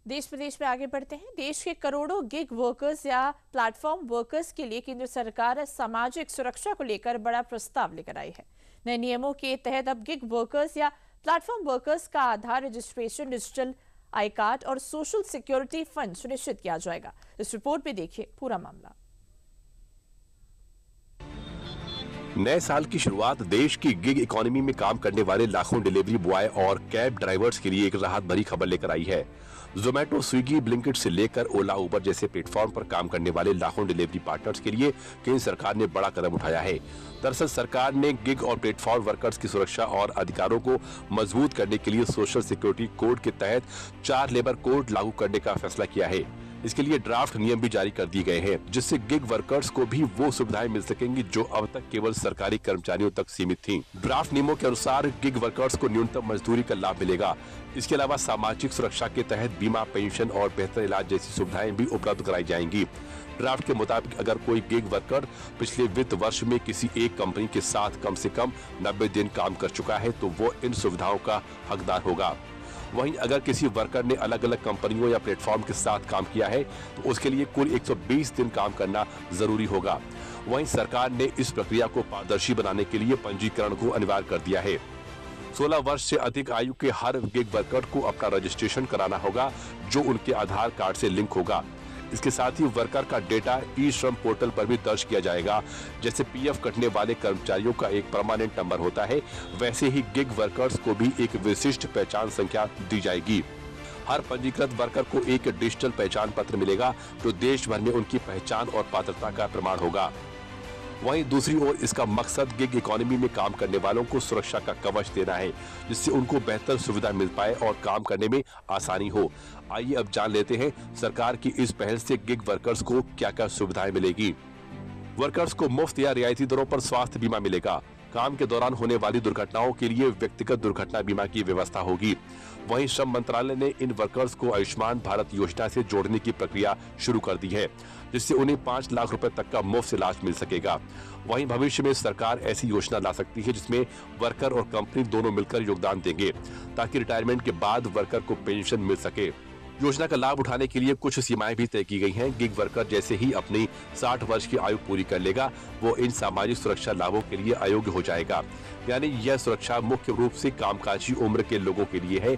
देश प्रदेश में आगे बढ़ते हैं। देश के करोड़ों गिग वर्कर्स या प्लेटफॉर्म वर्कर्स के लिए केंद्र सरकार सामाजिक सुरक्षा को लेकर बड़ा प्रस्ताव लेकर आई है। नए नियमों के तहत अब गिग वर्कर्स या प्लेटफॉर्म वर्कर्स का आधार रजिस्ट्रेशन, डिजिटल आई कार्ड और सोशल सिक्योरिटी फंड सुनिश्चित किया जाएगा। इस रिपोर्ट में देखिए पूरा मामला। नए साल की शुरुआत देश की गिग इकोनॉमी में काम करने वाले लाखों डिलीवरी बॉय और कैब ड्राइवर्स के लिए एक राहत भरी खबर लेकर आई है। जोमेटो, स्विगी, ब्लिंकिट से लेकर ओला, उबर जैसे प्लेटफॉर्म पर काम करने वाले लाखों डिलीवरी पार्टनर्स के लिए केंद्र सरकार ने बड़ा कदम उठाया है। दरअसल सरकार ने गिग और प्लेटफॉर्म वर्कर्स की सुरक्षा और अधिकारों को मजबूत करने के लिए सोशल सिक्योरिटी कोड के तहत 4 लेबर कोड लागू करने का फैसला किया है। इसके लिए ड्राफ्ट नियम भी जारी कर दिए गए हैं, जिससे गिग वर्कर्स को भी वो सुविधाएं मिल सकेंगी जो अब तक केवल सरकारी कर्मचारियों तक सीमित थीं। ड्राफ्ट नियमों के अनुसार गिग वर्कर्स को न्यूनतम मजदूरी का लाभ मिलेगा। इसके अलावा सामाजिक सुरक्षा के तहत बीमा, पेंशन और बेहतर इलाज जैसी सुविधाएं भी उपलब्ध कराई जाएंगी। ड्राफ्ट के मुताबिक अगर कोई गिग वर्कर पिछले वित्त वर्ष में किसी एक कंपनी के साथ कम से कम 90 दिन काम कर चुका है तो वो इन सुविधाओं का हकदार होगा। वहीं अगर किसी वर्कर ने अलग अलग कंपनियों या प्लेटफॉर्म के साथ काम किया है तो उसके लिए कुल 120 दिन काम करना जरूरी होगा। वहीं सरकार ने इस प्रक्रिया को पारदर्शी बनाने के लिए पंजीकरण को अनिवार्य कर दिया है। 16 वर्ष से अधिक आयु के हर गिग वर्कर को अपना रजिस्ट्रेशन कराना होगा, जो उनके आधार कार्ड से लिंक होगा। इसके साथ ही वर्कर का डेटा ई श्रम पोर्टल पर भी दर्ज किया जाएगा। जैसे पीएफ कटने वाले कर्मचारियों का एक परमानेंट नंबर होता है, वैसे ही गिग वर्कर्स को भी एक विशिष्ट पहचान संख्या दी जाएगी। हर पंजीकृत वर्कर को एक डिजिटल पहचान पत्र मिलेगा, जो देश भर में उनकी पहचान और पात्रता का प्रमाण होगा। वहीं दूसरी ओर इसका मकसद गिग इकोनॉमी में काम करने वालों को सुरक्षा का कवच देना है, जिससे उनको बेहतर सुविधा मिल पाए और काम करने में आसानी हो। आइए अब जान लेते हैं सरकार की इस पहल से गिग वर्कर्स को क्या-क्या सुविधाएं मिलेगी। वर्कर्स को मुफ्त या रियायती दरों पर स्वास्थ्य बीमा मिलेगा। काम के दौरान होने वाली दुर्घटनाओं के लिए व्यक्तिगत दुर्घटना बीमा की व्यवस्था होगी। वहीं श्रम मंत्रालय ने इन वर्कर्स को आयुष्मान भारत योजना से जोड़ने की प्रक्रिया शुरू कर दी है, जिससे उन्हें 5 लाख रुपए तक का मुफ्त इलाज मिल सकेगा। वहीं भविष्य में सरकार ऐसी योजना ला सकती है जिसमें वर्कर और कंपनी दोनों मिलकर योगदान देंगे, ताकि रिटायरमेंट के बाद वर्कर को पेंशन मिल सके। योजना का लाभ उठाने के लिए कुछ सीमाएं भी तय की गई हैं। गिग वर्कर जैसे ही अपनी 60 वर्ष की आयु पूरी कर लेगा, वो इन सामाजिक सुरक्षा लाभों के लिए अयोग्य हो जाएगा। यानी यह सुरक्षा मुख्य रूप से कामकाजी उम्र के लोगों के लिए है।